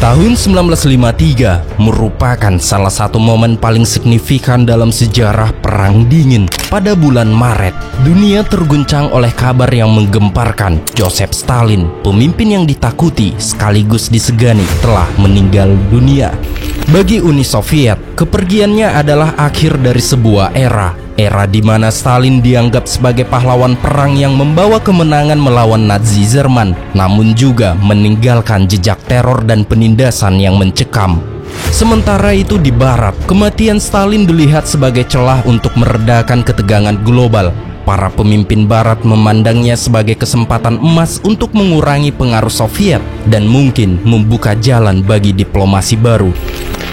Tahun 1953 merupakan salah satu momen paling signifikan dalam sejarah Perang Dingin. Pada bulan Maret, dunia terguncang oleh kabar yang menggemparkan. Joseph Stalin, pemimpin yang ditakuti sekaligus disegani, telah meninggal dunia. Bagi Uni Soviet, kepergiannya adalah akhir dari sebuah era di mana Stalin dianggap sebagai pahlawan perang yang membawa kemenangan melawan Nazi Jerman, namun juga meninggalkan jejak teror dan penindasan yang mencekam. Sementara itu di Barat, kematian Stalin dilihat sebagai celah untuk meredakan ketegangan global. Para pemimpin Barat memandangnya sebagai kesempatan emas untuk mengurangi pengaruh Soviet dan mungkin membuka jalan bagi diplomasi baru.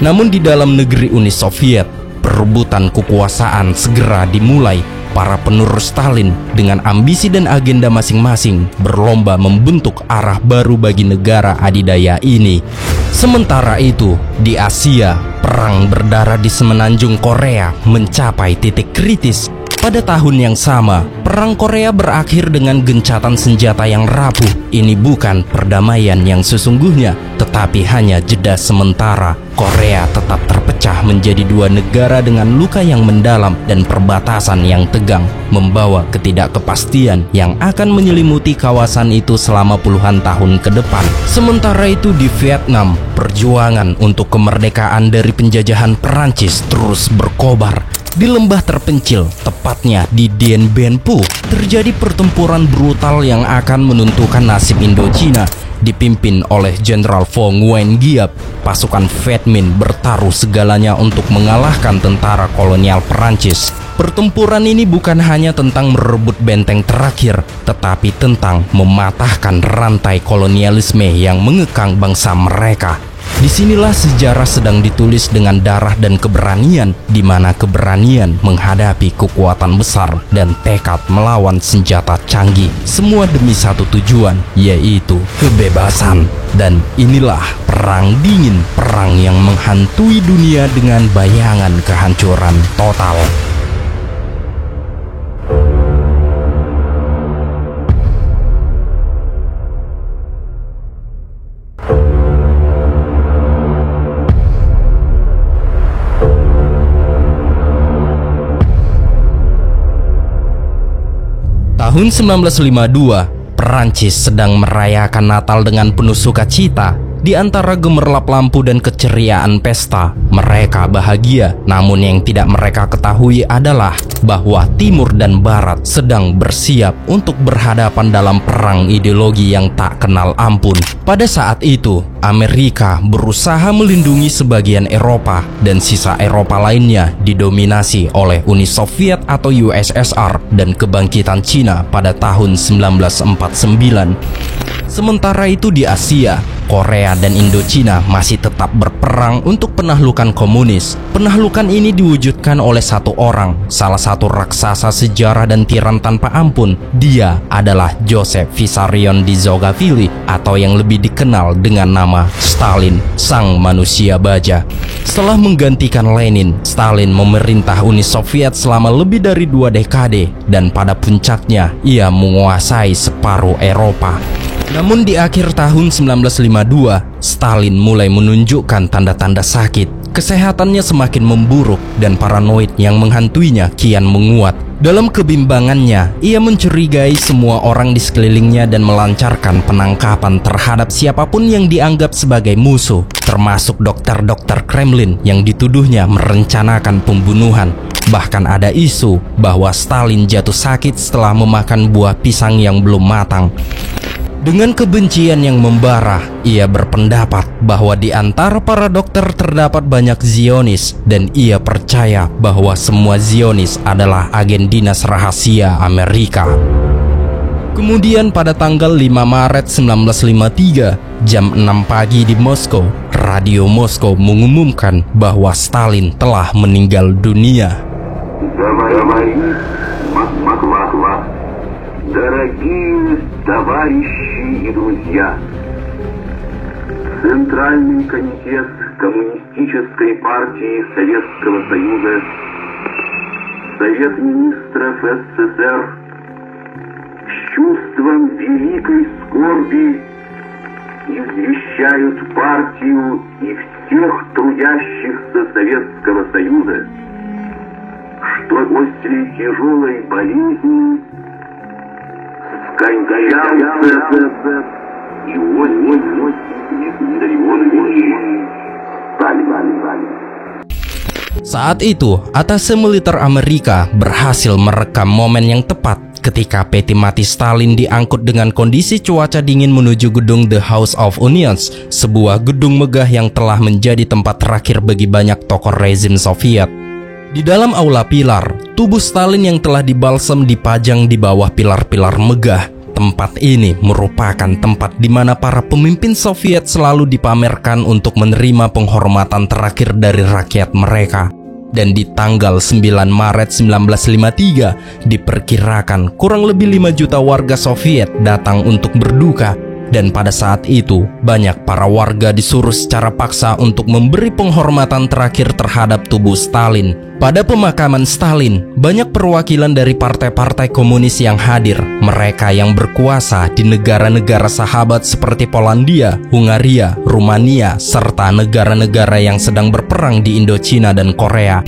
Namun di dalam negeri Uni Soviet, perebutan kekuasaan segera dimulai. Para penerus Stalin dengan ambisi dan agenda masing-masing berlomba membentuk arah baru bagi negara adidaya ini. Sementara itu, di Asia, perang berdarah di semenanjung Korea mencapai titik kritis. Pada tahun yang sama, Perang Korea berakhir dengan gencatan senjata yang rapuh. Ini bukan perdamaian yang sesungguhnya, tetapi hanya jeda sementara. Korea tetap terpecah menjadi dua negara dengan luka yang mendalam dan perbatasan yang tegang, membawa ketidakkepastian yang akan menyelimuti kawasan itu selama puluhan tahun ke depan. Sementara itu di Vietnam, perjuangan untuk kemerdekaan dari penjajahan Perancis terus berkobar. Di lembah terpencil, tepatnya di Dien Bien Phu, terjadi pertempuran brutal yang akan menentukan nasib Indochina. Dipimpin oleh Jenderal Vo Nguyen Giap, pasukan Viet Minh bertaruh segalanya untuk mengalahkan tentara kolonial Perancis. Pertempuran ini bukan hanya tentang merebut benteng terakhir, tetapi tentang mematahkan rantai kolonialisme yang mengekang bangsa mereka. Disinilah sejarah sedang ditulis dengan darah dan keberanian, di mana keberanian menghadapi kekuatan besar dan tekad melawan senjata canggih. Semua demi satu tujuan, yaitu kebebasan. Dan inilah Perang Dingin, perang yang menghantui dunia dengan bayangan kehancuran total. Tahun 1952, Perancis sedang merayakan Natal dengan penuh sukacita. Di antara gemerlap lampu dan keceriaan pesta, mereka bahagia. Namun yang tidak mereka ketahui adalah bahwa Timur dan Barat sedang bersiap untuk berhadapan dalam perang ideologi yang tak kenal ampun. Pada saat itu, Amerika berusaha melindungi sebagian Eropa dan sisa Eropa lainnya didominasi oleh Uni Soviet atau USSR dan kebangkitan Cina pada tahun 1949. Sementara itu di Asia, Korea dan Indochina masih tetap berperang untuk penaklukan komunis. Penaklukan ini diwujudkan oleh satu orang, salah satu raksasa sejarah dan tiran tanpa ampun. Dia adalah Joseph Vissarionovich atau yang lebih dikenal dengan nama Stalin, sang manusia baja. Setelah menggantikan Lenin, Stalin memerintah Uni Soviet selama lebih dari 2 dekade dan pada puncaknya ia menguasai separuh Eropa. Namun di akhir tahun 1952, Stalin mulai menunjukkan tanda-tanda sakit. Kesehatannya semakin memburuk dan paranoid yang menghantuinya kian menguat. Dalam kebimbangannya, ia mencurigai semua orang di sekelilingnya dan melancarkan penangkapan terhadap siapapun yang dianggap sebagai musuh, termasuk dokter-dokter Kremlin yang dituduhnya merencanakan pembunuhan. Bahkan ada isu bahwa Stalin jatuh sakit setelah memakan buah pisang yang belum matang. Dengan kebencian yang membara, ia berpendapat bahwa di antara para dokter terdapat banyak Zionis dan ia percaya bahwa semua Zionis adalah agen dinas rahasia Amerika. Kemudian pada tanggal 5 Maret 1953, jam 6 pagi di Moskow, Radio Moskow mengumumkan bahwa Stalin telah meninggal dunia. Дорогие товарищи и друзья, Центральный комитет Коммунистической партии Советского Союза, Совет министров СССР, с чувством великой скорби извещают партию и всех трудящихся Советского Союза, что после тяжелой болезни скончался Иосиф Виссарионович Сталин. Saat itu, atase militer Amerika berhasil merekam momen yang tepat ketika peti mati Stalin diangkut dengan kondisi cuaca dingin menuju gedung The House of Onions, sebuah gedung megah yang telah menjadi tempat terakhir bagi banyak tokoh rezim Soviet. Di dalam aula pilar, tubuh Stalin yang telah dibalsam dipajang di bawah pilar-pilar megah. Tempat ini merupakan tempat di mana para pemimpin Soviet selalu dipamerkan untuk menerima penghormatan terakhir dari rakyat mereka. Dan di tanggal 9 Maret 1953, diperkirakan kurang lebih 5 juta warga Soviet datang untuk berduka. Dan pada saat itu, banyak para warga disuruh secara paksa untuk memberi penghormatan terakhir terhadap tubuh Stalin. Pada pemakaman Stalin, banyak perwakilan dari partai-partai komunis yang hadir. Mereka yang berkuasa di negara-negara sahabat seperti Polandia, Hungaria, Rumania, serta negara-negara yang sedang berperang di Indochina dan Korea.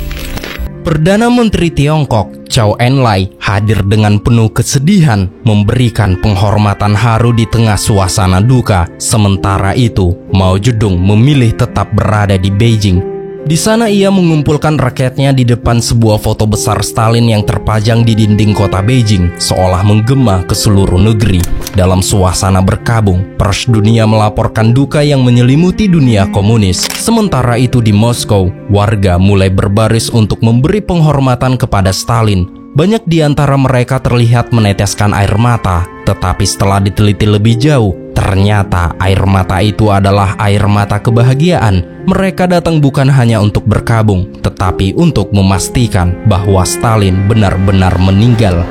Perdana Menteri Tiongkok, Zhou Enlai, hadir dengan penuh kesedihan, memberikan penghormatan haru di tengah suasana duka. Sementara itu, Mao Zedong memilih tetap berada di Beijing. Di sana ia mengumpulkan rakyatnya di depan sebuah foto besar Stalin yang terpajang di dinding kota Beijing, seolah menggema ke seluruh negeri. Dalam suasana berkabung, pers dunia melaporkan duka yang menyelimuti dunia komunis. Sementara itu di Moskow, warga mulai berbaris untuk memberi penghormatan kepada Stalin. Banyak di antara mereka terlihat meneteskan air mata, tetapi setelah diteliti lebih jauh, ternyata air mata itu adalah air mata kebahagiaan. Mereka datang bukan hanya untuk berkabung, tetapi untuk memastikan bahwa Stalin benar-benar meninggal.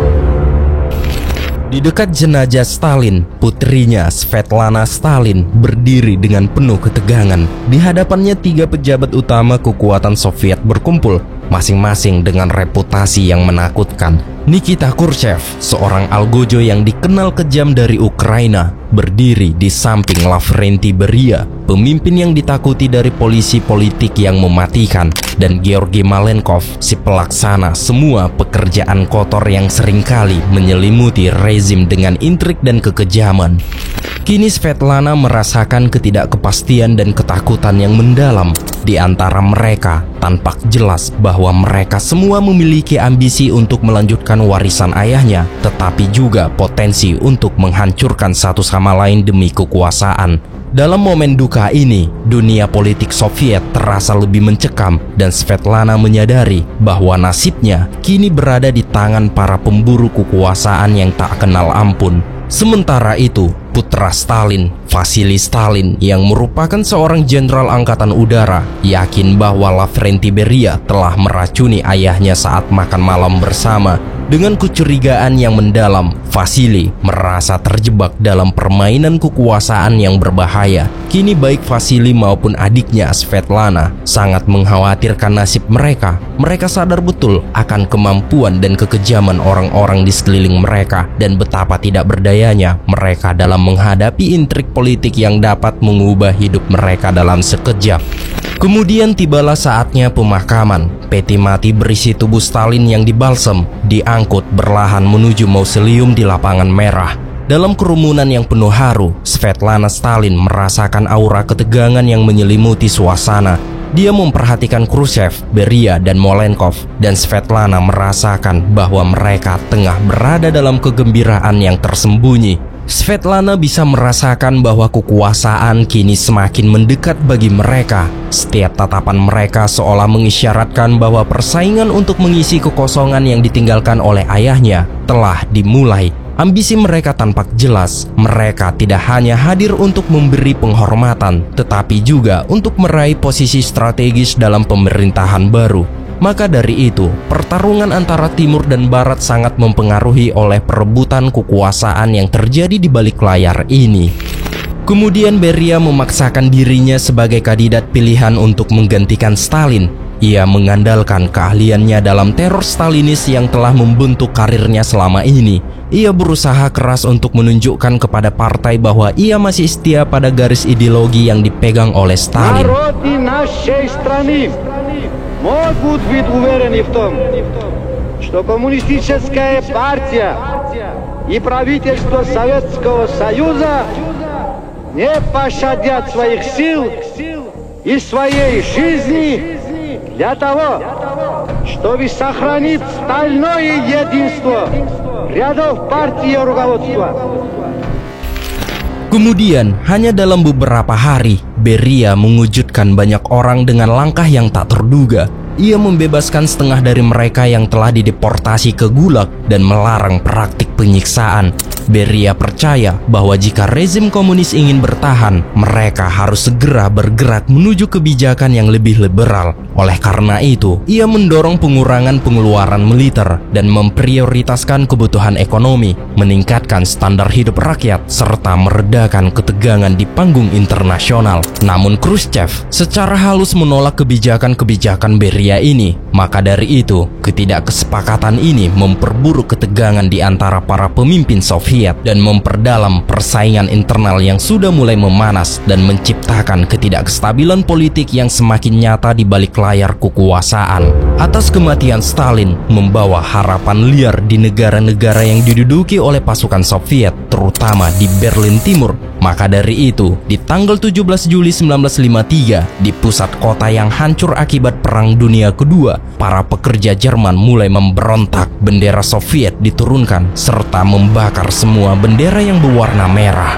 Di dekat jenazah Stalin, putrinya Svetlana Stalin berdiri dengan penuh ketegangan. Di hadapannya 3 pejabat utama kekuatan Soviet berkumpul, masing-masing dengan reputasi yang menakutkan. Nikita Khrushchev, seorang algojo yang dikenal kejam dari Ukraina, berdiri di samping Lavrenti Beria, pemimpin yang ditakuti dari polisi politik yang mematikan, dan Georgi Malenkov, si pelaksana semua pekerjaan kotor yang seringkali menyelimuti rezim dengan intrik dan kekejaman. Kini Svetlana merasakan ketidakkepastian dan ketakutan yang mendalam. Di antara mereka, tampak jelas bahwa mereka semua memiliki ambisi untuk melanjutkan warisan ayahnya, tetapi juga potensi untuk menghancurkan satu sama lain demi kekuasaan. Dalam momen duka ini, dunia politik Soviet terasa lebih mencekam dan Svetlana menyadari bahwa nasibnya kini berada di tangan para pemburu kekuasaan yang tak kenal ampun. Sementara itu, putra Stalin, Vasily Stalin, yang merupakan seorang jenderal angkatan udara, yakin bahwa Lavrenti Beria telah meracuni ayahnya saat makan malam bersama. Dengan kecurigaan yang mendalam, Vasily merasa terjebak dalam permainan kekuasaan yang berbahaya. Kini baik Vasily maupun adiknya Svetlana sangat mengkhawatirkan nasib mereka. Mereka sadar betul akan kemampuan dan kekejaman orang-orang di sekeliling mereka dan betapa tidak berdayanya mereka dalam menghadapi intrik politik yang dapat mengubah hidup mereka dalam sekejap. Kemudian tibalah saatnya pemakaman. Peti mati berisi tubuh Stalin yang dibalsam diangkut berlahan menuju mausoleum di lapangan merah. Dalam kerumunan yang penuh haru, Svetlana Stalin merasakan aura ketegangan yang menyelimuti suasana. Dia memperhatikan Khrushchev, Beria, dan Malenkov, dan Svetlana merasakan bahwa mereka tengah berada dalam kegembiraan yang tersembunyi. Svetlana bisa merasakan bahwa kekuasaan kini semakin mendekat bagi mereka. Setiap tatapan mereka seolah mengisyaratkan bahwa persaingan untuk mengisi kekosongan yang ditinggalkan oleh ayahnya telah dimulai. Ambisi mereka tampak jelas. Mereka tidak hanya hadir untuk memberi penghormatan, tetapi juga untuk meraih posisi strategis dalam pemerintahan baru. Maka dari itu, pertarungan antara Timur dan Barat sangat mempengaruhi oleh perebutan kekuasaan yang terjadi di balik layar ini. Kemudian Beria memaksakan dirinya sebagai kandidat pilihan untuk menggantikan Stalin. Ia mengandalkan keahliannya dalam teror Stalinis yang telah membentuk karirnya selama ini. Ia berusaha keras untuk menunjukkan kepada partai bahwa ia masih setia pada garis ideologi yang dipegang oleh Stalin. Народы нашей страны могут быть уверены в том, что коммунистическая партия и правительство Советского Союза не пощадят своих сил и своей жизни для того, чтобы сохранить стальное единство рядов партии и руководства. Kemudian, hanya dalam beberapa hari, Beria mengejutkan banyak orang dengan langkah yang tak terduga. Ia membebaskan setengah dari mereka yang telah dideportasi ke Gulag dan melarang praktik penyiksaan. Beria percaya bahwa jika rezim komunis ingin bertahan, mereka harus segera bergerak menuju kebijakan yang lebih liberal. Oleh karena itu, ia mendorong pengurangan pengeluaran militer dan memprioritaskan kebutuhan ekonomi, meningkatkan standar hidup rakyat, serta meredakan ketegangan di panggung internasional. Namun Khrushchev secara halus menolak kebijakan-kebijakan Beria ini. Maka dari itu, ketidakkesepakatan ini memperburuk ketegangan di antara para pemimpin Soviet dan memperdalam persaingan internal yang sudah mulai memanas dan menciptakan ketidakstabilan politik yang semakin nyata di balik layar kekuasaan. Atas kematian Stalin membawa harapan liar di negara-negara yang diduduki oleh pasukan Soviet, terutama di Berlin Timur. Maka dari itu, di tanggal 17 Juli 1953, di pusat kota yang hancur akibat Perang Dunia Kedua, para pekerja Jerman mulai memberontak. Bendera Soviet diturunkan serta membakar semua bendera yang berwarna merah.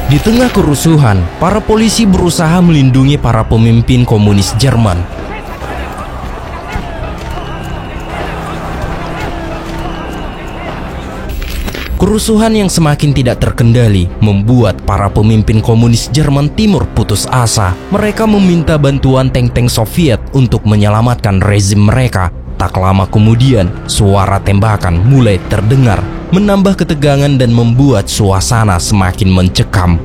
Di tengah kerusuhan, para polisi berusaha melindungi para pemimpin komunis Jerman. Kerusuhan yang semakin tidak terkendali membuat para pemimpin komunis Jerman Timur putus asa. Mereka meminta bantuan tank-tank Soviet untuk menyelamatkan rezim mereka. Tak lama kemudian, suara tembakan mulai terdengar, menambah ketegangan dan membuat suasana semakin mencekam.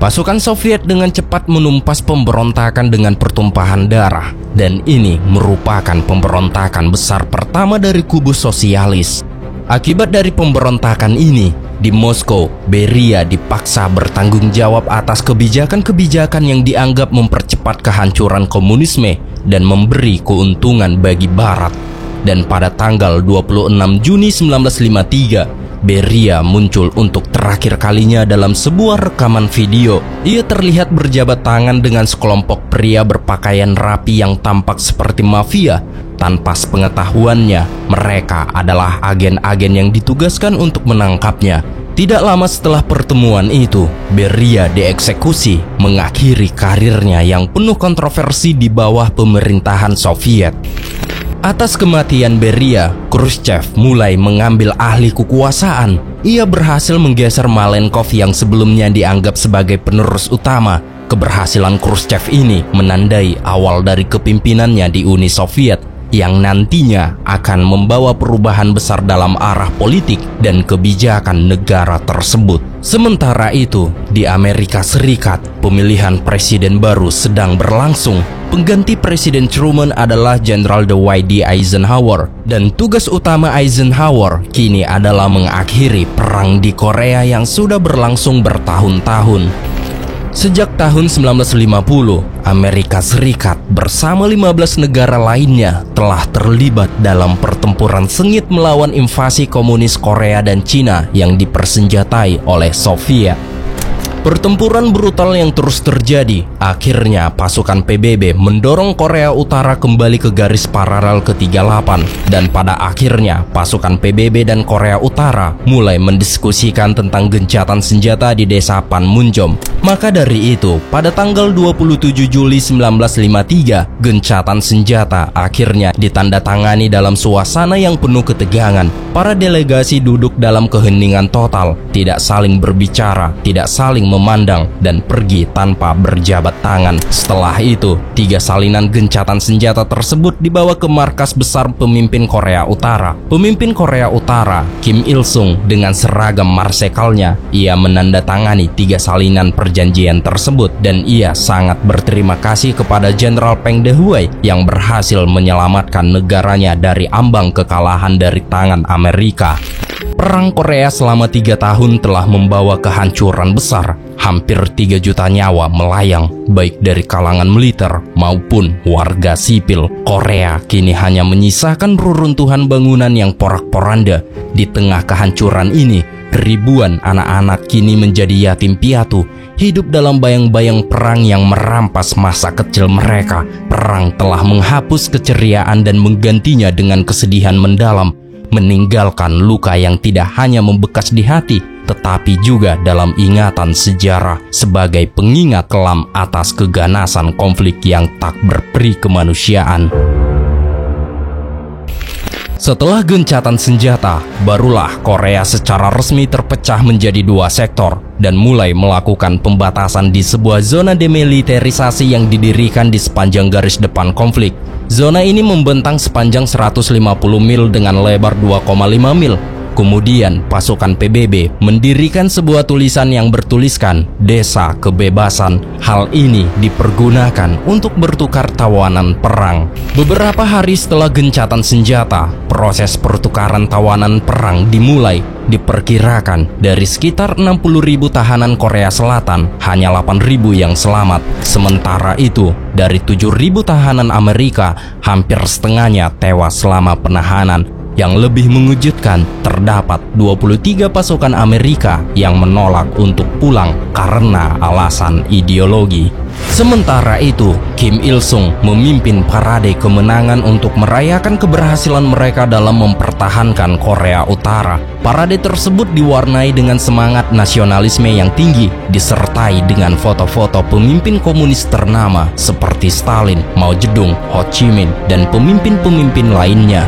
Pasukan Soviet dengan cepat menumpas pemberontakan dengan pertumpahan darah, dan ini merupakan pemberontakan besar pertama dari kubu sosialis. Akibat dari pemberontakan ini, di Moskow, Beria dipaksa bertanggung jawab atas kebijakan-kebijakan yang dianggap mempercepat kehancuran komunisme dan memberi keuntungan bagi Barat. Dan pada tanggal 26 Juni 1953, Beria muncul untuk terakhir kalinya dalam sebuah rekaman video. Ia terlihat berjabat tangan dengan sekelompok pria berpakaian rapi yang tampak seperti mafia. Tanpa sepengetahuannya, mereka adalah agen-agen yang ditugaskan untuk menangkapnya. Tidak lama setelah pertemuan itu, Beria dieksekusi, mengakhiri karirnya yang penuh kontroversi di bawah pemerintahan Soviet. Atas kematian Beria, Khrushchev mulai mengambil alih kekuasaan. Ia berhasil menggeser Malenkov yang sebelumnya dianggap sebagai penerus utama. Keberhasilan Khrushchev ini menandai awal dari kepimimpinannya di Uni Soviet yang nantinya akan membawa perubahan besar dalam arah politik dan kebijakan negara tersebut. Sementara itu, di Amerika Serikat, pemilihan presiden baru sedang berlangsung. Pengganti Presiden Truman adalah Jenderal Dwight D. Eisenhower, dan tugas utama Eisenhower kini adalah mengakhiri perang di Korea yang sudah berlangsung bertahun-tahun. Sejak tahun 1950, Amerika Serikat bersama 15 negara lainnya telah terlibat dalam pertempuran sengit melawan invasi komunis Korea dan Cina yang dipersenjatai oleh Soviet. Pertempuran brutal yang terus terjadi, akhirnya pasukan PBB mendorong Korea Utara kembali ke garis paralel ke-38, dan pada akhirnya pasukan PBB dan Korea Utara mulai mendiskusikan tentang gencatan senjata di desa Panmunjom. Maka dari itu, pada tanggal 27 Juli 1953, gencatan senjata akhirnya ditandatangani dalam suasana yang penuh ketegangan. Para delegasi duduk dalam keheningan total, tidak saling berbicara, tidak saling memandang, dan pergi tanpa berjabat tangan. Setelah itu, 3 salinan gencatan senjata tersebut dibawa ke markas besar pemimpin Korea Utara. Pemimpin Korea Utara, Kim Il-sung, dengan seragam marsekalnya, ia menandatangani 3 salinan perjanjian tersebut, dan ia sangat berterima kasih kepada Jenderal Peng Dehuai yang berhasil menyelamatkan negaranya dari ambang kekalahan dari tangan Amerika. Perang Korea selama 3 tahun telah membawa kehancuran besar. Hampir 3 juta nyawa melayang, baik dari kalangan militer maupun warga sipil. Korea kini hanya menyisakan reruntuhan bangunan yang porak-poranda. Di tengah kehancuran ini, ribuan anak-anak kini menjadi yatim piatu, hidup dalam bayang-bayang perang yang merampas masa kecil mereka. Perang telah menghapus keceriaan dan menggantinya dengan kesedihan mendalam, meninggalkan luka yang tidak hanya membekas di hati, tetapi juga dalam ingatan sejarah sebagai pengingat kelam atas keganasan konflik yang tak berperi kemanusiaan. Setelah gencatan senjata, barulah Korea secara resmi terpecah menjadi 2 sektor dan mulai melakukan pembatasan di sebuah zona demilitarisasi yang didirikan di sepanjang garis depan konflik. Zona ini membentang sepanjang 150 mil dengan lebar 2,5 mil. Kemudian pasukan PBB mendirikan sebuah tulisan yang bertuliskan Desa Kebebasan. Hal ini dipergunakan untuk bertukar tawanan perang. Beberapa hari setelah gencatan senjata, proses pertukaran tawanan perang dimulai. Diperkirakan dari sekitar 60.000 tahanan Korea Selatan, hanya 8.000 yang selamat. Sementara itu, dari 7.000 tahanan Amerika, hampir setengahnya tewas selama penahanan. Yang lebih mengejutkan, terdapat 23 pasukan Amerika yang menolak untuk pulang karena alasan ideologi. Sementara itu, Kim Il-sung memimpin parade kemenangan untuk merayakan keberhasilan mereka dalam mempertahankan Korea Utara. Parade tersebut diwarnai dengan semangat nasionalisme yang tinggi, disertai dengan foto-foto pemimpin komunis ternama seperti Stalin, Mao Zedong, Ho Chi Minh, dan pemimpin-pemimpin lainnya.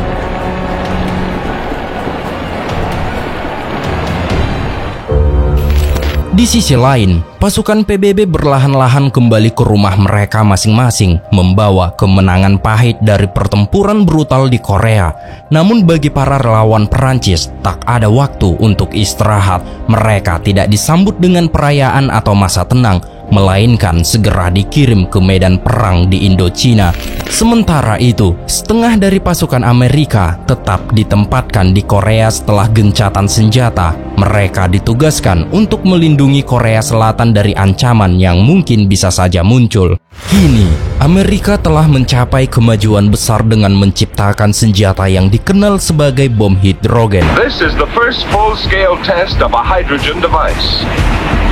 Di sisi lain, pasukan PBB berlahan-lahan kembali ke rumah mereka masing-masing, membawa kemenangan pahit dari pertempuran brutal di Korea. Namun bagi para relawan Perancis, tak ada waktu untuk istirahat. Mereka tidak disambut dengan perayaan atau masa tenang, melainkan segera dikirim ke medan perang di Indochina. Sementara itu, setengah dari pasukan Amerika tetap ditempatkan di Korea setelah gencatan senjata. Mereka ditugaskan untuk melindungi Korea Selatan dari ancaman yang mungkin bisa saja muncul. Kini, Amerika telah mencapai kemajuan besar dengan menciptakan senjata yang dikenal sebagai bom hidrogen. This is the first full-scale test of a hydrogen device.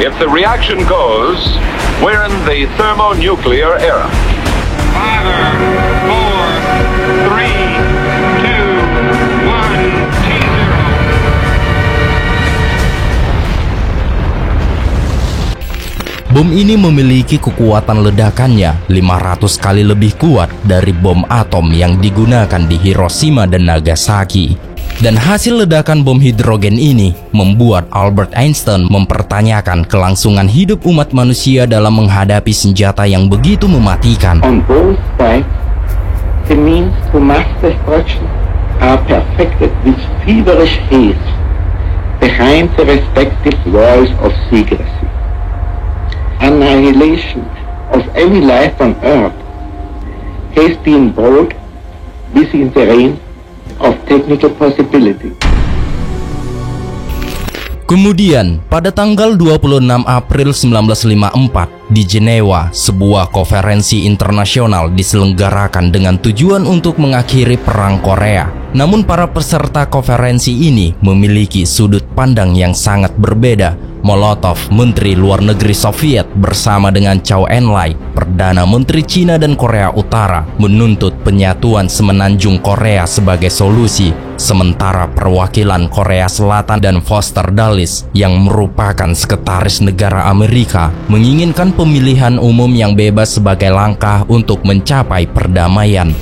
If the reaction goes, we're in the thermonuclear era. 5, 4, 3, 2, 1, T0. Bom ini memiliki kekuatan ledakannya 500 kali lebih kuat dari bom atom yang digunakan di Hiroshima dan Nagasaki. Dan hasil ledakan bom hidrogen ini membuat Albert Einstein mempertanyakan kelangsungan hidup umat manusia dalam menghadapi senjata yang begitu mematikan. On both sides, the means to mass destruction are perfected with feverish haste behind the respective walls of secrecy. Annihilation of any life on Earth has been brought within the range of technical possibility. Kemudian, pada tanggal 26 April 1954, di Jenewa, sebuah konferensi internasional diselenggarakan dengan tujuan untuk mengakhiri Perang Korea. Namun para peserta konferensi ini memiliki sudut pandang yang sangat berbeda. Molotov, Menteri Luar Negeri Soviet, bersama dengan Zhou Enlai, Perdana Menteri Cina dan Korea Utara, menuntut penyatuan semenanjung Korea sebagai solusi, sementara perwakilan Korea Selatan dan Foster Dulles yang merupakan sekretaris negara Amerika menginginkan pemilihan umum yang bebas sebagai langkah untuk mencapai perdamaian.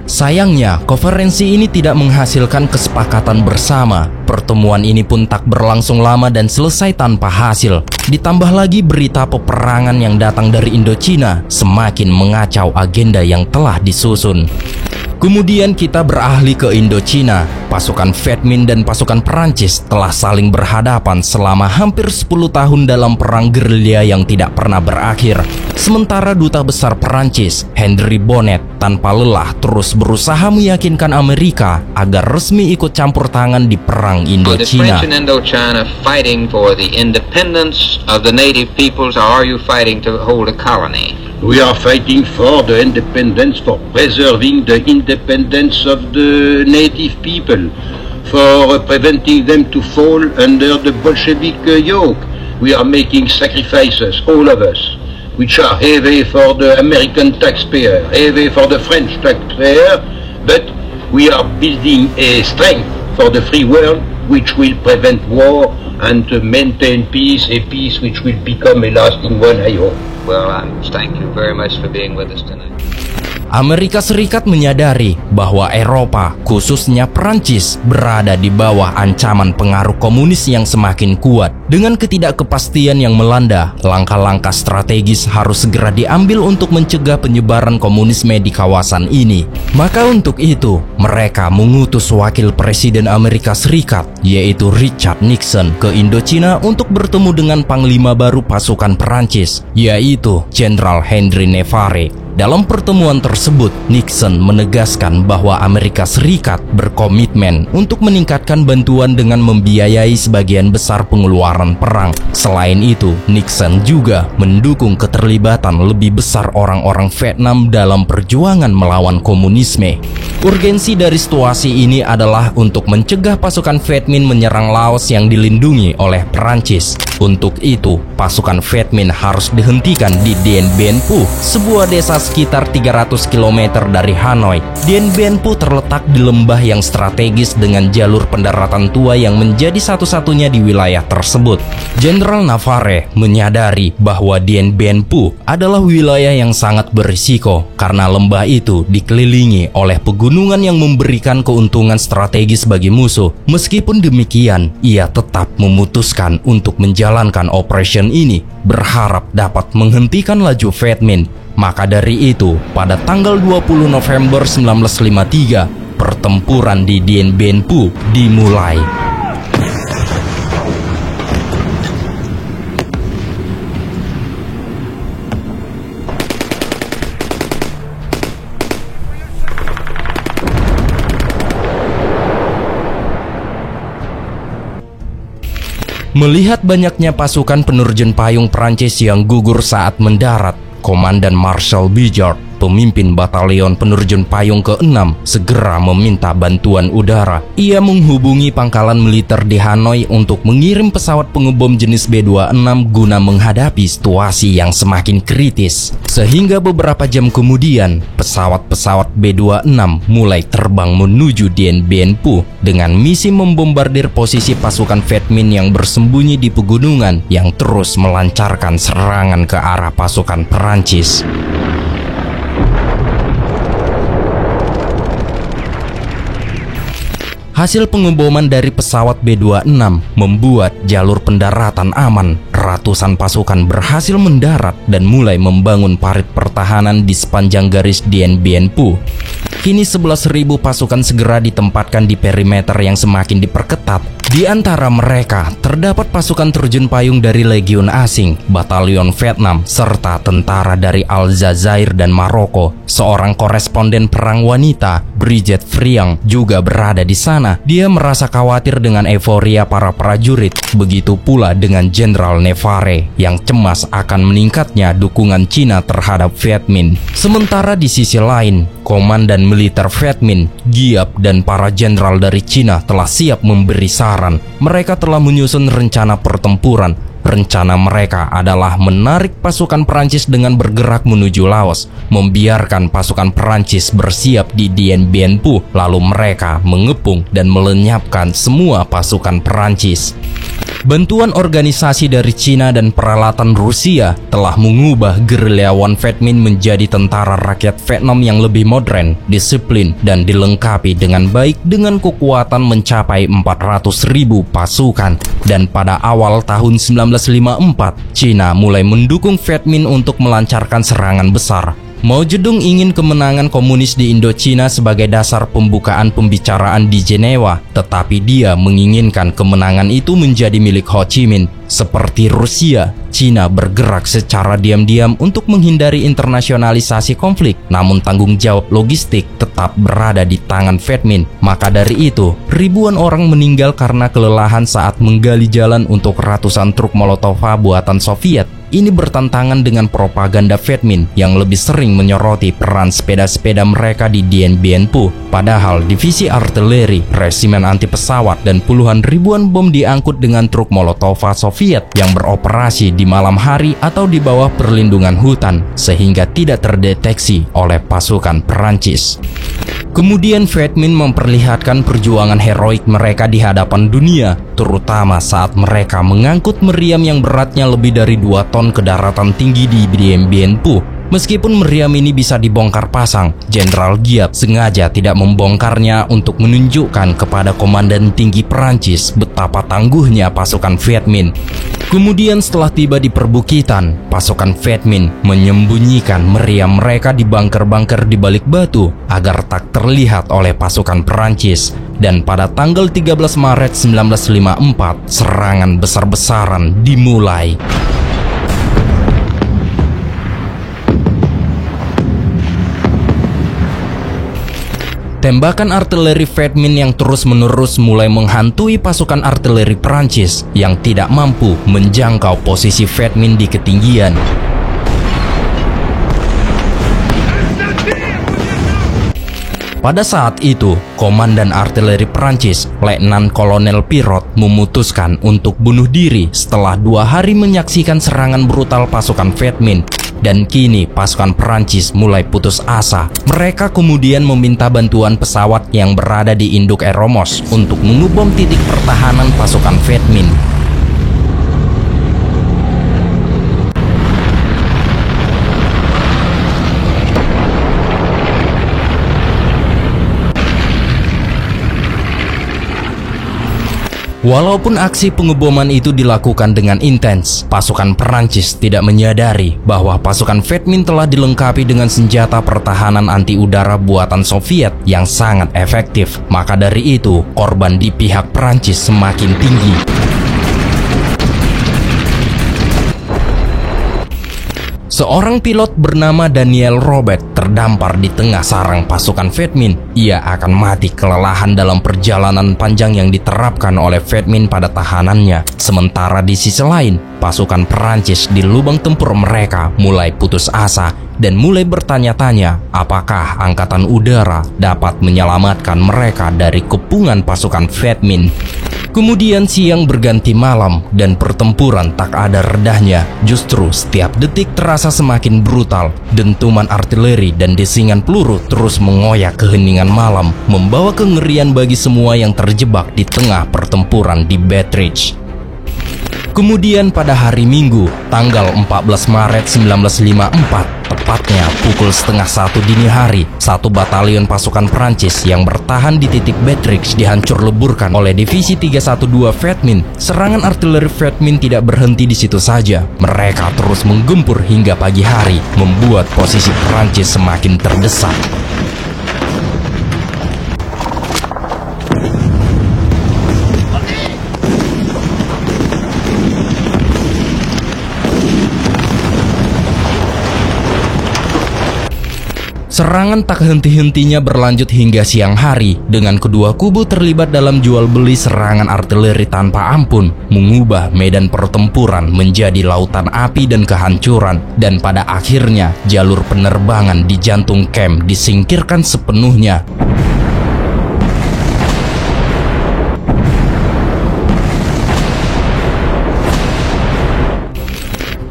Sayangnya, konferensi ini tidak menghasilkan kesepakatan bersama. Pertemuan ini pun tak berlangsung lama dan selesai tanpa hasil. Ditambah lagi berita peperangan yang datang dari Indochina semakin mengacau agenda yang telah disusun. Kemudian kita beralih ke Indochina. Pasukan Viet Minh dan pasukan Perancis telah saling berhadapan selama hampir 10 tahun dalam perang gerilya yang tidak pernah berakhir. Sementara Duta Besar Perancis, Henry Bonnet, tanpa lelah terus berusaha meyakinkan Amerika agar resmi ikut campur tangan di perang Are the Indochina. French in Indochina fighting for the independence of the native peoples, or are you fighting to hold a colony? We are fighting for the independence, for preserving the independence of the native people, for preventing them to fall under the Bolshevik yoke. We are making sacrifices, all of us, which are heavy for the American taxpayer, heavy for the French taxpayer, but we are building a strength for the free world which will prevent war and to maintain peace, a peace which will become a lasting one, I hope. Well, thank you very much for being with us tonight. Amerika Serikat menyadari bahwa Eropa, khususnya Perancis, berada di bawah ancaman pengaruh komunis yang semakin kuat. Dengan ketidakkepastian yang melanda, langkah-langkah strategis harus segera diambil untuk mencegah penyebaran komunisme di kawasan ini. Maka untuk itu, mereka mengutus wakil Presiden Amerika Serikat, yaitu Richard Nixon, ke Indochina untuk bertemu dengan Panglima baru pasukan Perancis, yaitu Jenderal Henry Navarre. Dalam pertemuan tersebut, Nixon menegaskan bahwa Amerika Serikat berkomitmen untuk meningkatkan bantuan dengan membiayai sebagian besar pengeluaran perang. Selain itu, Nixon juga mendukung keterlibatan lebih besar orang-orang Vietnam dalam perjuangan melawan komunisme. Urgensi dari situasi ini adalah untuk mencegah pasukan Viet Minh menyerang Laos yang dilindungi oleh Perancis. Untuk itu, pasukan Viet Minh harus dihentikan di Dien Bien Phu, sebuah desa sekitar 300 km dari Hanoi. Dien Bien Phu terletak di lembah yang strategis dengan jalur pendaratan tua yang menjadi satu-satunya di wilayah tersebut. Jenderal Navarre menyadari bahwa Dien Bien Phu adalah wilayah yang sangat berisiko karena lembah itu dikelilingi oleh pegunungan yang memberikan keuntungan strategis bagi musuh. Meskipun demikian, ia tetap memutuskan untuk menjalankan operation ini, berharap dapat menghentikan laju Viet Minh. Maka dari itu, pada tanggal 20 November 1953, pertempuran di Dien Bien Phu dimulai. Melihat banyaknya pasukan penerjun payung Prancis yang gugur saat mendarat, Komandan Marshal Bigeard, pemimpin batalion penerjun payung ke-6, segera meminta bantuan udara. Ia menghubungi pangkalan militer di Hanoi untuk mengirim pesawat pengebom jenis B-26 guna menghadapi situasi yang semakin kritis. Sehingga beberapa jam kemudian, pesawat-pesawat B-26 mulai terbang menuju Dien Bien Phu dengan misi membombardir posisi pasukan Viet Minh yang bersembunyi di pegunungan yang terus melancarkan serangan ke arah pasukan Perancis. Hasil pengeboman dari pesawat B-26 membuat jalur pendaratan aman. Ratusan pasukan berhasil mendarat dan mulai membangun parit pertahanan di sepanjang garis Dien Bien Phu. Kini 11.000 pasukan segera ditempatkan di perimeter yang semakin diperketat. Di antara mereka terdapat pasukan terjun payung dari Legiun Asing, Batalion Vietnam, serta tentara dari Aljazair dan Maroko. Seorang koresponden perang wanita, Bridget Friang, juga berada di sana. Dia merasa khawatir dengan euforia para prajurit, begitu pula dengan Jenderal Navarre yang cemas akan meningkatnya dukungan Cina terhadap Viet Minh. Sementara di sisi lain, komandan militer Viet Minh, Giap, dan para jenderal dari Cina telah siap memberi saran. Mereka telah menyusun rencana pertempuran. Rencana mereka adalah menarik pasukan Perancis dengan bergerak menuju Laos, membiarkan pasukan Perancis bersiap di Dien Bien Phu, lalu mereka mengepung dan melenyapkan semua pasukan Perancis. Bantuan organisasi dari Cina dan peralatan Rusia telah mengubah gerilyawan Viet Minh menjadi tentara rakyat Vietnam yang lebih modern, disiplin, dan dilengkapi dengan baik dengan kekuatan mencapai 400.000 pasukan. Dan pada awal tahun 1954, Cina mulai mendukung Viet Minh untuk melancarkan serangan besar. Mao Zedong ingin kemenangan komunis di Indochina sebagai dasar pembukaan pembicaraan di Jenewa, tetapi dia menginginkan kemenangan itu menjadi milik Ho Chi Minh. Seperti Rusia, Cina bergerak secara diam-diam untuk menghindari internasionalisasi konflik, namun tanggung jawab logistik tetap berada di tangan Viet Minh. Maka dari itu, ribuan orang meninggal karena kelelahan saat menggali jalan untuk ratusan truk Molotova buatan Soviet. Ini bertentangan dengan propaganda Viet Minh yang lebih sering menyoroti peran sepeda-sepeda mereka di Dien Bien Phu. Padahal divisi artileri, resimen anti pesawat, dan puluhan ribuan bom diangkut dengan truk Molotova Soviet yang beroperasi di malam hari atau di bawah perlindungan hutan, sehingga tidak terdeteksi oleh pasukan Perancis. Kemudian Viet Minh memperlihatkan perjuangan heroik mereka di hadapan dunia, terutama saat mereka mengangkut meriam yang beratnya lebih dari 2 ton ke daratan tinggi di Dien Bien Phu. Meskipun meriam ini bisa dibongkar pasang, Jenderal Giap sengaja tidak membongkarnya untuk menunjukkan kepada komandan tinggi Perancis betapa tangguhnya pasukan Viet Minh. Kemudian setelah tiba di perbukitan, pasukan Viet Minh menyembunyikan meriam mereka di bunker-bunker di balik batu agar tak terlihat oleh pasukan Perancis. Dan pada tanggal 13 Maret 1954, serangan besar-besaran dimulai. Tembakan artileri Viet Minh yang terus-menerus mulai menghantui pasukan artileri Perancis yang tidak mampu menjangkau posisi Viet Minh di ketinggian. Pada saat itu, Komandan Artileri Perancis, Letnan Kolonel Pirot, memutuskan untuk bunuh diri setelah 2 hari menyaksikan serangan brutal pasukan Viet Minh. Dan kini pasukan Perancis mulai putus asa. Mereka kemudian meminta bantuan pesawat yang berada di induk Eromos untuk mengebom titik pertahanan pasukan Viet Minh. Walaupun aksi pengeboman itu dilakukan dengan intens, pasukan Perancis tidak menyadari bahwa pasukan Viet Minh telah dilengkapi dengan senjata pertahanan anti udara buatan Soviet yang sangat efektif. Maka dari itu, korban di pihak Perancis semakin tinggi. Seorang pilot bernama Daniel Robert terdampar di tengah sarang pasukan Viet Minh. Ia akan mati kelelahan dalam perjalanan panjang yang diterapkan oleh Viet Minh pada tahanannya. Sementara di sisi lain, pasukan Perancis di lubang tempur mereka mulai putus asa dan mulai bertanya-tanya apakah angkatan udara dapat menyelamatkan mereka dari kepungan pasukan Viet Minh. Kemudian siang berganti malam dan pertempuran tak ada redahnya. Justru setiap detik terasa semakin brutal. Dentuman artileri dan desingan peluru terus mengoyak keheningan malam, membawa kengerian bagi semua yang terjebak di tengah pertempuran di Bethridge. Kemudian pada hari Minggu, tanggal 14 Maret 1954, tepatnya pukul 12:30 dini hari, 1 batalion pasukan Perancis yang bertahan di titik Bethridge dihancur leburkan oleh divisi 312 Viet Minh. Serangan artileri Viet Minh tidak berhenti di situ saja. Mereka terus menggempur hingga pagi hari, membuat posisi Perancis semakin terdesak. Serangan tak henti-hentinya berlanjut hingga siang hari, dengan kedua kubu terlibat dalam jual beli serangan artileri tanpa ampun, mengubah medan pertempuran menjadi lautan api dan kehancuran. Dan pada akhirnya, jalur penerbangan di jantung camp disingkirkan sepenuhnya.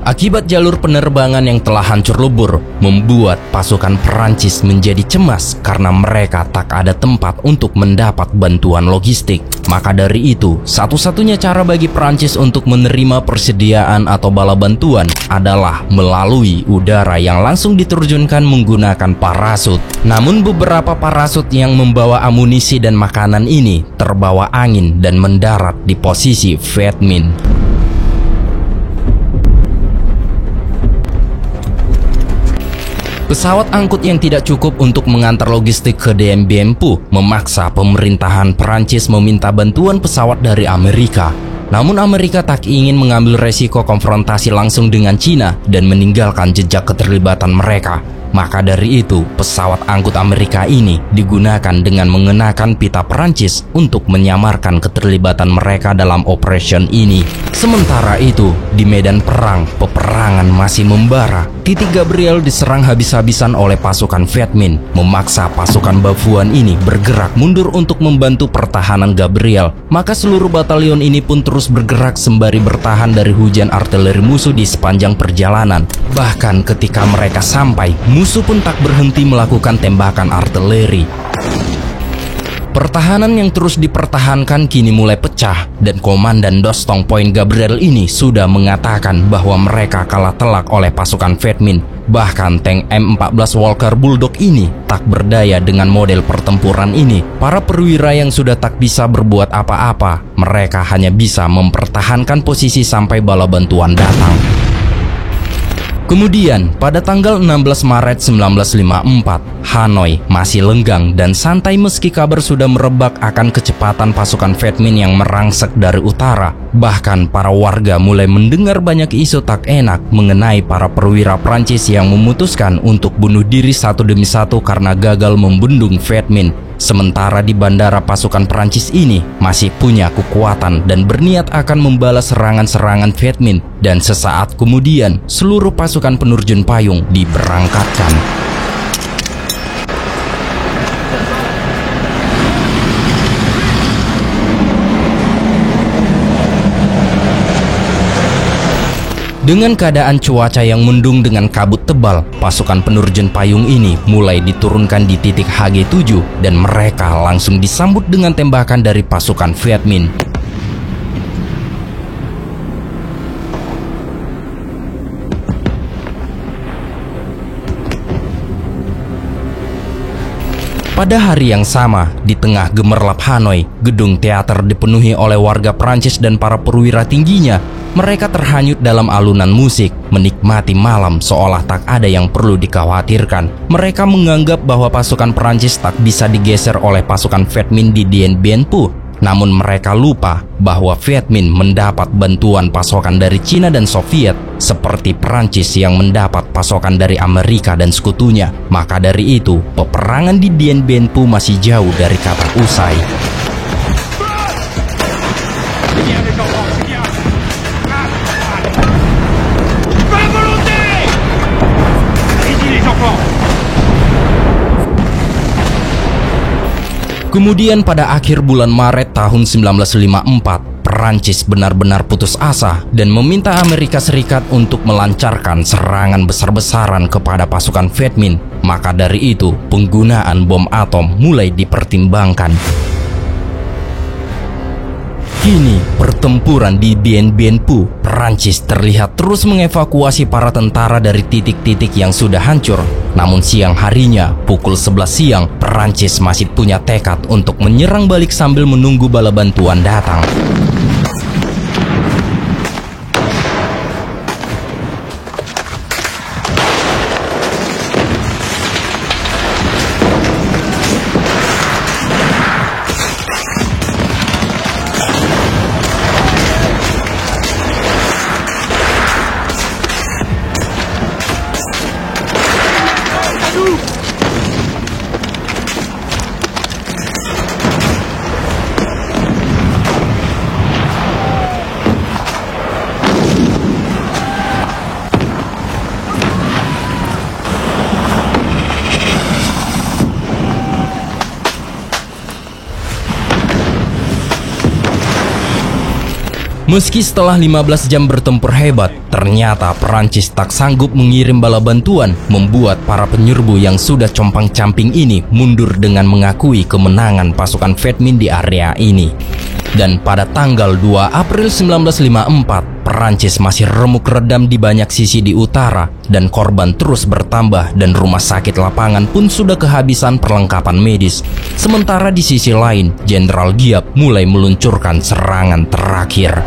Akibat jalur penerbangan yang telah hancur lebur, membuat pasukan Perancis menjadi cemas karena mereka tak ada tempat untuk mendapat bantuan logistik. Maka dari itu, satu-satunya cara bagi Perancis untuk menerima persediaan atau bala bantuan adalah melalui udara yang langsung diterjunkan menggunakan parasut. Namun beberapa parasut yang membawa amunisi dan makanan ini terbawa angin dan mendarat di posisi Viet Minh. Pesawat angkut yang tidak cukup untuk mengantar logistik ke Dien Bien Phu memaksa pemerintahan Perancis meminta bantuan pesawat dari Amerika. Namun Amerika tak ingin mengambil resiko konfrontasi langsung dengan Cina dan meninggalkan jejak keterlibatan mereka. Maka dari itu, pesawat angkut Amerika ini digunakan dengan mengenakan pita Perancis untuk menyamarkan keterlibatan mereka dalam operation ini. Sementara itu, di medan perang, peperangan masih membara. Titik Gabriel diserang habis-habisan oleh pasukan Viet Minh, memaksa pasukan Bafuan ini bergerak mundur untuk membantu pertahanan Gabriel. Maka seluruh batalion ini pun terus bergerak sembari bertahan dari hujan artileri musuh di sepanjang perjalanan. Bahkan ketika mereka sampai, musuh pun tak berhenti melakukan tembakan artileri. Pertahanan yang terus dipertahankan kini mulai pecah dan Komandan Dostong Point Gabriel ini sudah mengatakan bahwa mereka kalah telak oleh pasukan Viet Minh. Bahkan tank M14 Walker Bulldog ini tak berdaya dengan model pertempuran ini. Para perwira yang sudah tak bisa berbuat apa-apa, mereka hanya bisa mempertahankan posisi sampai bala bantuan datang. Kemudian, pada tanggal 16 Maret 1954, Hanoi masih lenggang dan santai meski kabar sudah merebak akan kecepatan pasukan Viet Minh yang merangsek dari utara. Bahkan para warga mulai mendengar banyak isu tak enak mengenai para perwira Prancis yang memutuskan untuk bunuh diri satu demi satu karena gagal membendung Viet Minh. Sementara di bandara pasukan Perancis ini masih punya kekuatan dan berniat akan membalas serangan-serangan Viet Minh. Dan sesaat kemudian seluruh pasukan penerjun payung diberangkatkan. Dengan keadaan cuaca yang mendung dengan kabut tebal, pasukan penerjun payung ini mulai diturunkan di titik HG7 dan mereka langsung disambut dengan tembakan dari pasukan Viet Minh. Pada hari yang sama, di tengah gemerlap Hanoi, gedung teater dipenuhi oleh warga Prancis dan para perwira tingginya. Mereka terhanyut dalam alunan musik, menikmati malam seolah tak ada yang perlu dikhawatirkan. Mereka menganggap bahwa pasukan Perancis tak bisa digeser oleh pasukan Viet Minh di Dien Bien Phu. Namun mereka lupa bahwa Viet Minh mendapat bantuan pasokan dari Cina dan Soviet, seperti Perancis yang mendapat pasokan dari Amerika dan sekutunya. Maka dari itu, peperangan di Dien Bien Phu masih jauh dari kata usai. Kemudian pada akhir bulan Maret tahun 1954, Perancis benar-benar putus asa dan meminta Amerika Serikat untuk melancarkan serangan besar-besaran kepada pasukan Viet Minh. Maka dari itu, penggunaan bom atom mulai dipertimbangkan. Kini, pertempuran di Dien Bien Phu, Perancis terlihat terus mengevakuasi para tentara dari titik-titik yang sudah hancur. Namun siang harinya, pukul 11 siang, Perancis masih punya tekad untuk menyerang balik sambil menunggu bala bantuan datang. Meski setelah 15 jam bertempur hebat, ternyata Perancis tak sanggup mengirim bala bantuan, membuat para penyerbu yang sudah compang-camping ini mundur dengan mengakui kemenangan pasukan Viet Minh di area ini. Dan pada tanggal 2 April 1954, Perancis masih remuk redam di banyak sisi di utara, dan korban terus bertambah dan rumah sakit lapangan pun sudah kehabisan perlengkapan medis. Sementara di sisi lain, Jenderal Giap mulai meluncurkan serangan terakhir.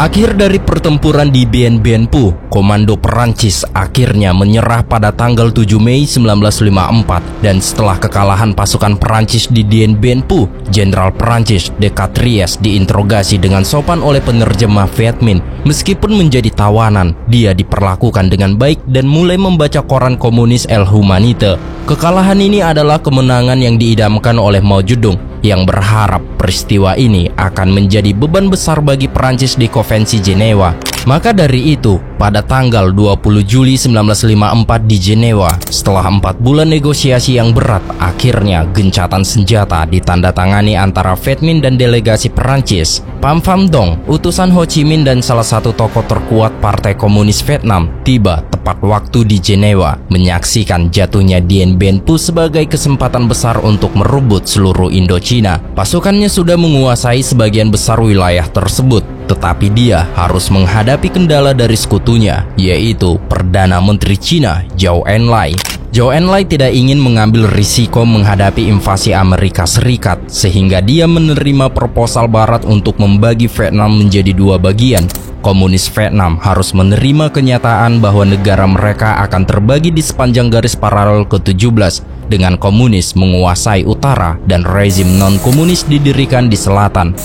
Akhir dari pertempuran di Bien Bien Phu, komando Perancis akhirnya menyerah pada tanggal 7 Mei 1954, dan setelah kekalahan pasukan Perancis di Dien Bien Phu, Jenderal Perancis de Catries diinterogasi dengan sopan oleh penerjemah Viet Minh. Meskipun menjadi tawanan, dia diperlakukan dengan baik dan mulai membaca koran komunis El Humanite. Kekalahan ini adalah kemenangan yang diidamkan oleh Mao Zedong, yang berharap peristiwa ini akan menjadi beban besar bagi Perancis di Konvensi Jenewa. Maka dari itu, pada tanggal 20 Juli 1954 di Jenewa, setelah 4 bulan negosiasi yang berat, akhirnya gencatan senjata ditandatangani antara Viet Minh dan delegasi Perancis. Pham Van Dong, utusan Ho Chi Minh dan salah satu tokoh terkuat Partai Komunis Vietnam, tiba tepat waktu di Jenewa, menyaksikan jatuhnya Dien Bien Phu sebagai kesempatan besar untuk merebut seluruh Indochina. Pasukannya sudah menguasai sebagian besar wilayah tersebut, tetapi dia harus menghadapi kendala dari sekutunya, yaitu Perdana Menteri Cina Zhou Enlai. Zhou Enlai tidak ingin mengambil risiko menghadapi invasi Amerika Serikat, sehingga dia menerima proposal Barat untuk membagi Vietnam menjadi 2 bagian. Komunis Vietnam harus menerima kenyataan bahwa negara mereka akan terbagi di sepanjang garis paralel ke-17, dengan komunis menguasai utara dan rezim non-komunis didirikan di selatan.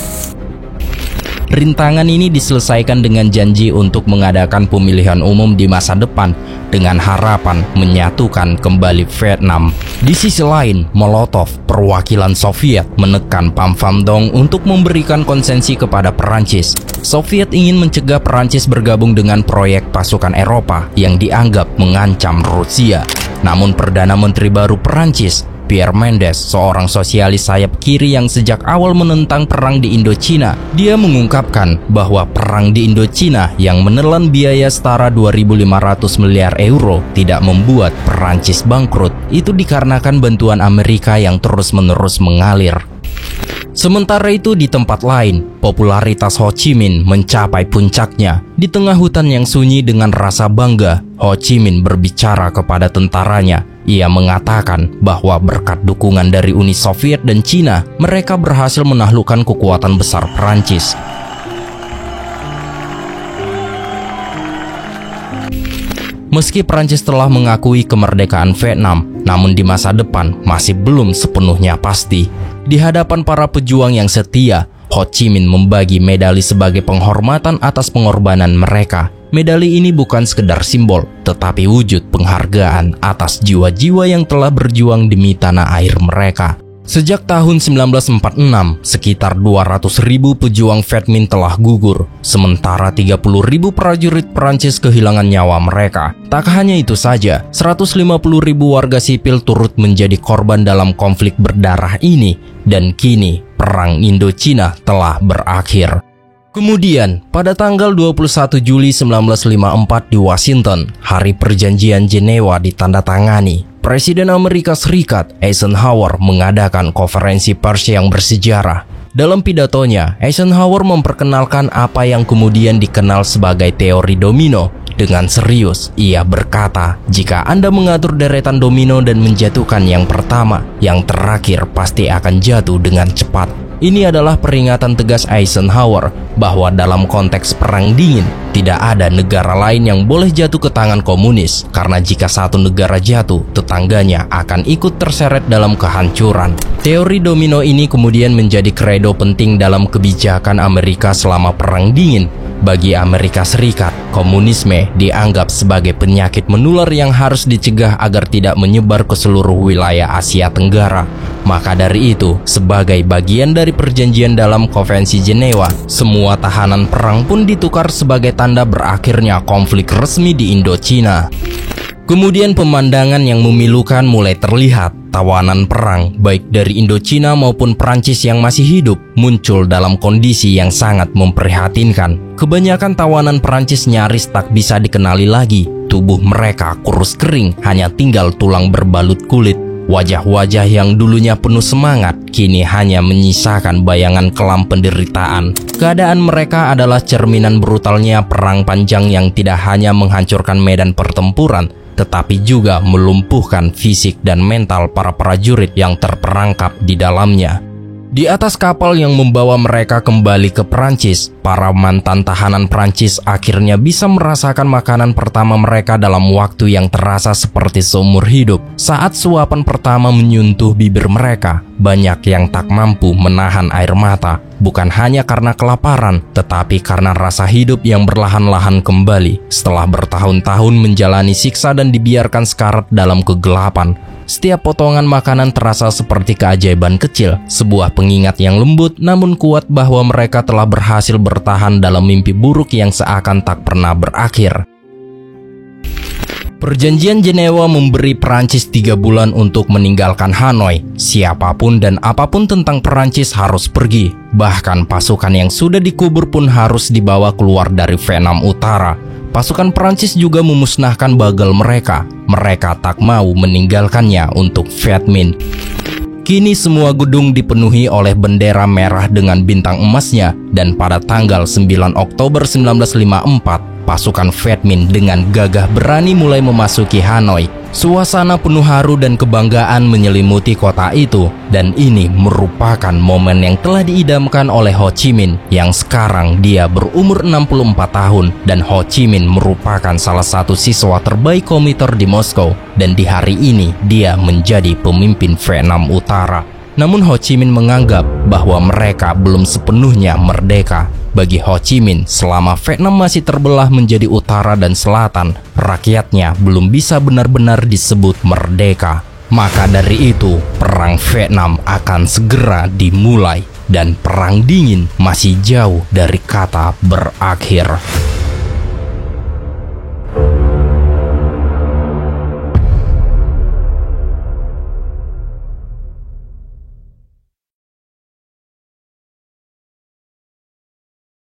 Rintangan ini diselesaikan dengan janji untuk mengadakan pemilihan umum di masa depan dengan harapan menyatukan kembali Vietnam. Di sisi lain, Molotov, perwakilan Soviet, menekan Pham Van Dong untuk memberikan konsesi kepada Perancis. Soviet ingin mencegah Perancis bergabung dengan proyek pasukan Eropa yang dianggap mengancam Rusia. Namun Perdana Menteri baru Perancis, Pierre Mendès, seorang sosialis sayap kiri yang sejak awal menentang perang di Indochina, dia mengungkapkan bahwa perang di Indochina yang menelan biaya setara 2.500 miliar euro tidak membuat Perancis bangkrut. Itu dikarenakan bantuan Amerika yang terus-menerus mengalir. Sementara itu di tempat lain, popularitas Ho Chi Minh mencapai puncaknya. Di tengah hutan yang sunyi dengan rasa bangga, Ho Chi Minh berbicara kepada tentaranya. Ia mengatakan bahwa berkat dukungan dari Uni Soviet dan Cina, mereka berhasil menaklukkan kekuatan besar Perancis. Meski Perancis telah mengakui kemerdekaan Vietnam, namun di masa depan masih belum sepenuhnya pasti. Di hadapan para pejuang yang setia, Ho Chi Minh membagi medali sebagai penghormatan atas pengorbanan mereka. Medali ini bukan sekedar simbol, tetapi wujud penghargaan atas jiwa-jiwa yang telah berjuang demi tanah air mereka. Sejak tahun 1946, sekitar 200.000 pejuang Viet Minh telah gugur, sementara 30.000 prajurit Perancis kehilangan nyawa mereka. Tak hanya itu saja, 150.000 warga sipil turut menjadi korban dalam konflik berdarah ini, dan kini Perang Indochina telah berakhir. Kemudian, pada tanggal 21 Juli 1954 di Washington, Hari Perjanjian Jenewa ditandatangani. Presiden Amerika Serikat Eisenhower mengadakan konferensi pers yang bersejarah. Dalam pidatonya, Eisenhower memperkenalkan apa yang kemudian dikenal sebagai teori domino. Dengan serius, ia berkata, jika Anda mengatur deretan domino dan menjatuhkan yang pertama, yang terakhir pasti akan jatuh dengan cepat. Ini adalah peringatan tegas Eisenhower bahwa dalam konteks perang dingin, tidak ada negara lain yang boleh jatuh ke tangan komunis, karena jika satu negara jatuh, tetangganya akan ikut terseret dalam kehancuran. Teori domino ini kemudian menjadi kredo penting dalam kebijakan Amerika selama perang dingin. Bagi Amerika Serikat, komunisme dianggap sebagai penyakit menular yang harus dicegah agar tidak menyebar ke seluruh wilayah Asia Tenggara. Maka dari itu, sebagai bagian dari perjanjian dalam Konvensi Jenewa, semua tahanan perang pun ditukar sebagai tanda berakhirnya konflik resmi di Indochina. Kemudian pemandangan yang memilukan mulai terlihat. Tawanan perang, baik dari Indochina maupun Prancis yang masih hidup, muncul dalam kondisi yang sangat memprihatinkan. Kebanyakan tawanan Prancis nyaris tak bisa dikenali lagi. Tubuh mereka kurus kering, hanya tinggal tulang berbalut kulit. Wajah-wajah yang dulunya penuh semangat, kini hanya menyisakan bayangan kelam penderitaan. Keadaan mereka adalah cerminan brutalnya perang panjang yang tidak hanya menghancurkan medan pertempuran, tetapi juga melumpuhkan fisik dan mental para prajurit yang terperangkap di dalamnya. Di atas kapal yang membawa mereka kembali ke Prancis, para mantan tahanan Prancis akhirnya bisa merasakan makanan pertama mereka dalam waktu yang terasa seperti seumur hidup. Saat suapan pertama menyentuh bibir mereka, banyak yang tak mampu menahan air mata, bukan hanya karena kelaparan, tetapi karena rasa hidup yang perlahan-lahan kembali setelah bertahun-tahun menjalani siksa dan dibiarkan sekarat dalam kegelapan. Setiap potongan makanan terasa seperti keajaiban kecil, sebuah pengingat yang lembut namun kuat bahwa mereka telah berhasil bertahan dalam mimpi buruk yang seakan tak pernah berakhir. Perjanjian Jenewa memberi Perancis 3 bulan untuk meninggalkan Hanoi. Siapapun dan apapun tentang Perancis harus pergi. Bahkan pasukan yang sudah dikubur pun harus dibawa keluar dari Vietnam Utara. Pasukan Perancis juga memusnahkan bagel mereka. Mereka tak mau meninggalkannya untuk Viet Minh. Kini semua gedung dipenuhi oleh bendera merah dengan bintang emasnya, dan pada tanggal 9 Oktober 1954, pasukan Viet Minh dengan gagah berani mulai memasuki Hanoi. Suasana penuh haru dan kebanggaan menyelimuti kota itu, dan ini merupakan momen yang telah diidamkan oleh Ho Chi Minh yang sekarang dia berumur 64 tahun, dan Ho Chi Minh merupakan salah satu siswa terbaik komputer di Moskow, dan di hari ini dia menjadi pemimpin Vietnam Utara. Namun Ho Chi Minh menganggap bahwa mereka belum sepenuhnya merdeka. Bagi Ho Chi Minh, selama Vietnam masih terbelah menjadi utara dan selatan, rakyatnya belum bisa benar-benar disebut merdeka. Maka dari itu, perang Vietnam akan segera dimulai, dan perang dingin masih jauh dari kata berakhir.